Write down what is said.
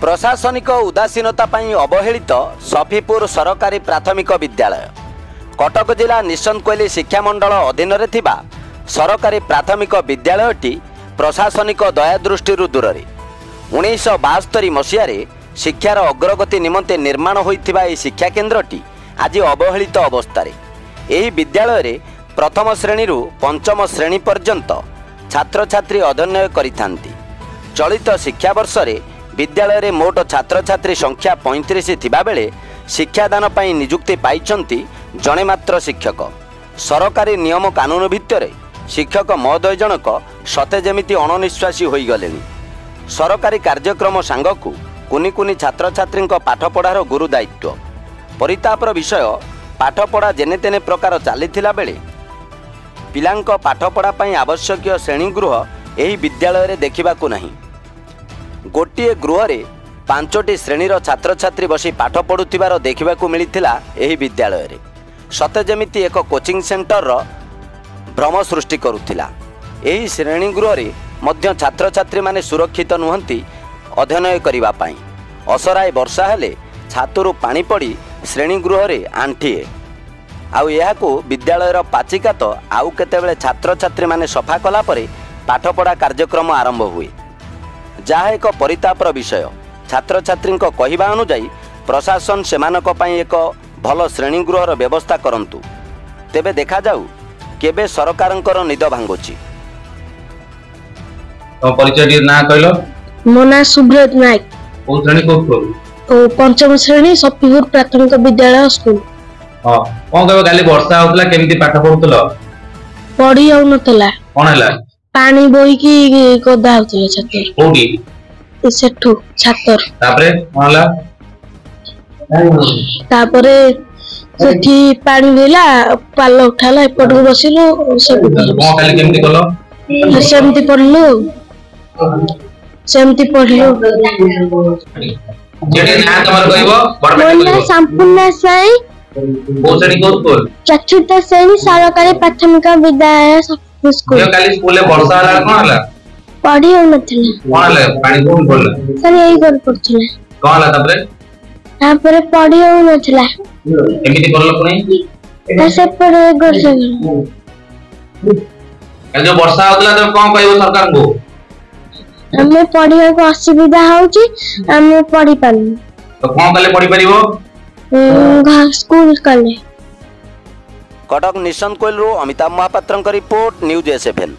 प्रशासनिक उदासीनता पई अवहेलित सफीपुर सरकारी प्राथमिक विद्यालय कटक जिला निशंत कोइली शिक्षा मंडल अधीन रे थिबा सरकारी प्राथमिक विद्यालयटी प्रशासनिक दयादृष्टि दूर रे 1972 मसीह शिक्षार अग्रगति निमंते निर्माण होइथिबा ए शिक्षा केन्द्रटी आज अवहेलित अवस्था रे एही विद्यालय रे प्रथम श्रेणी रु पंचम श्रेणी पर्यंत छात्र छात्री अध्ययन करिथांती। चलित शिक्षा वर्ष रे विद्यालय रे मोट छात्र छात्री संख्या 35 थिबा बेले शिक्षादान पई नियुक्ति पाइछंती जणे मात्र शिक्षक। सरकारी नियम कानून भितर शिक्षक महोदय जनक सते जेमिति अणनिश्वासी होई गलेनी। सरकारी कार्यक्रम सांगकु कुनी कुनी छात्र छात्री पाठपढ़ार गुरु दायित्व परितापर विषय पाठपढ़ा जेने तेने प्रकार चलीथिला बेले पिलांक पाठपढ़ा पई आवश्यक श्रेणीगृह एही विद्यालय रे देखिबाकू नाही। गोटिए गृह रे 5टी श्रेणीर छात्र छात्री बसी पाठ पढ़ुथिबार देखिबाकू मिलिथिला एही विद्यालय रे सते जेमिति एक कोचिंग सेंटर रो भ्रम सृष्टि करुथिला। एही श्रेणीगृह रे मध्य छात्र छात्री माने सुरक्षित नुहंती अध्ययन करिबा पई। असराय वर्षा हेले छातरू पानी पड़ी श्रेणीगृह रे आंठिए आउ एहाकू विद्यालयर पाचिका तो आउ केतेबेले छात्र छात्री माने सफा कला परे पाठपढ़ा कार्यक्रम आरंभ हुए जहा एक परितापर विषय। छात्र छात्री कहवा अनुजाई प्रशासन सेमानक पई एक भल श्रेणीगृहर व्यवस्था करंतु तेबे देखा जाऊ केबे सरकारंकर निद भांगुची। तो परिचय ना कहलो मो ना सुब्रत नायक को श्रेणी को पंचम श्रेणी सफीपुर प्राथमिक विद्यालय स्कूल। हां कोन कहबो काली वर्षा होतला केमिति पाठ पढुतलो पढी आउ नतला कोन हला पानी बोही की कोदा होतले छतर कोडी सेठू छतर तापरे कोन हला तापरे सेठी पानी भेला पालो उठाला एपट को बसिलो सब कोन खाली केमिति कलो सेमति पढलो सेमति पढलो जेडी ना तमर कहबो मोना संपूर्ण साई को श्रेणी को स्कूल चतुर्थ श्रेणी सरकारी प्राथमिक विद्यालय स्कूल। यो काली स्कूल ले वर्षा हला कोन हला पढी हो नथिला कोन हला पानी कोन पड़ला सर एई कर पड़थिला कोन हला तापरे पढी हो नथिला केमिति करलो कोनी से पर घर से जो वर्षा होतला तो कोन कहबो सरकार को हमें पढ़िया को असुविधा होची हमें पढ़ी पानी तो कोन कले पढ़ी परिबो स्कूल कले। कटक निशंत कोइल रो अमिताभ महापात्रंक रिपोर्ट न्यूज एसएफएन।